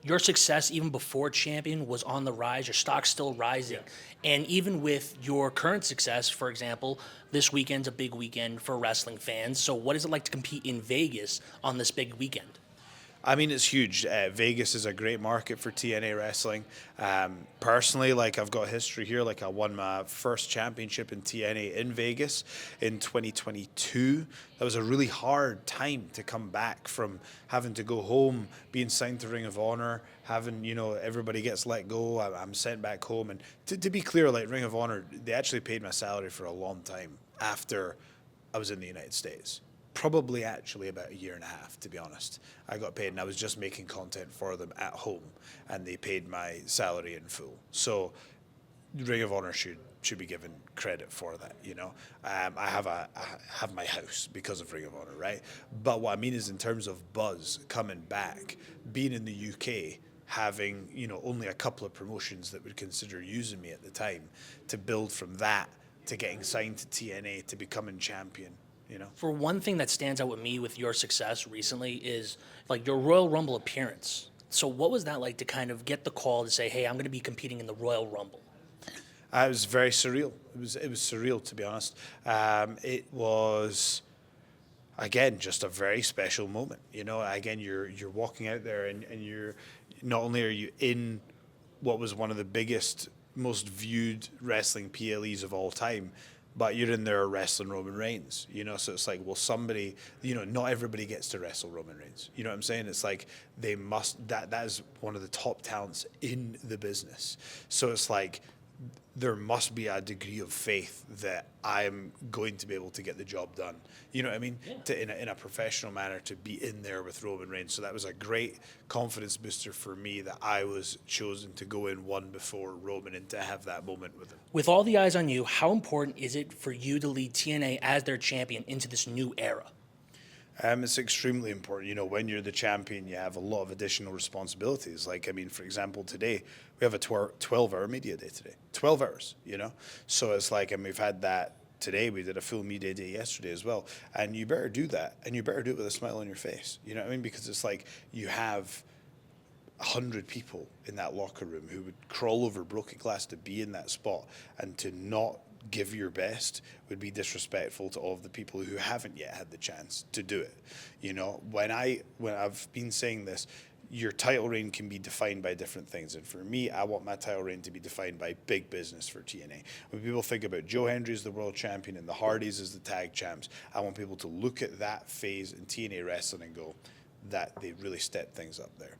your success even before champion was on the rise. Your stock's still rising. And even with your current success, for example, this weekend's a big weekend for wrestling fans. So what is it like to compete in Vegas on this big weekend? I mean, it's huge. Vegas is a great market for TNA wrestling. Personally, like I've got history here. Like I won my first championship in TNA in Vegas in 2022. That was a really hard time to come back from having to go home, being signed to Ring of Honor, having everybody gets let go. I'm sent back home, and to be clear, like Ring of Honor, they actually paid my salary for a long time after I was in the United States. Probably actually about a year and a half, to be honest. I got paid and I was just making content for them at home and they paid my salary in full. So Ring of Honor should be given credit for that. I have my house because of Ring of Honor, right? But what I mean is in terms of buzz coming back, being in the UK, having only a couple of promotions that would consider using me at the time, to build from that to getting signed to TNA to becoming champion. For one thing that stands out with me with your success recently is like your Royal Rumble appearance. So what was that like to kind of get the call to say, "Hey, I'm going to be competing in the Royal Rumble"? It was very surreal. It was surreal, to be honest. It was again just a very special moment. Again, you're walking out there and you're not only are you in what was one of the biggest, most viewed wrestling PLEs of all time, but you're in there wrestling Roman Reigns. So it's like, well, somebody, not everybody gets to wrestle Roman Reigns. You know what I'm saying? It's like they must, that is one of the top talents in the business. So it's like, there must be a degree of faith that I'm going to be able to get the job done. You know what I mean? Yeah. In a professional manner, to be in there with Roman Reigns. So that was a great confidence booster for me that I was chosen to go in one before Roman and to have that moment with him. With all the eyes on you, how important is it for you to lead TNA as their champion into this new era? It's extremely important. When you're the champion, you have a lot of additional responsibilities. Like, I mean, for example, today we have a 12-hour media day today. 12 hours. So it's like, and we've had that today. We did a full media day yesterday as well. And you better do that. And you better do it with a smile on your face. You know what I mean? Because it's like you have 100 people in that locker room who would crawl over broken glass to be in that spot, and to not give your best would be disrespectful to all of the people who haven't yet had the chance to do it. When I've been saying this, your title reign can be defined by different things, and for me, I want my title reign to be defined by big business for TNA. When people think about Joe Hendry as the world champion and the Hardys as the tag champs, I want people to look at that phase in TNA wrestling and go, that they really stepped things up there.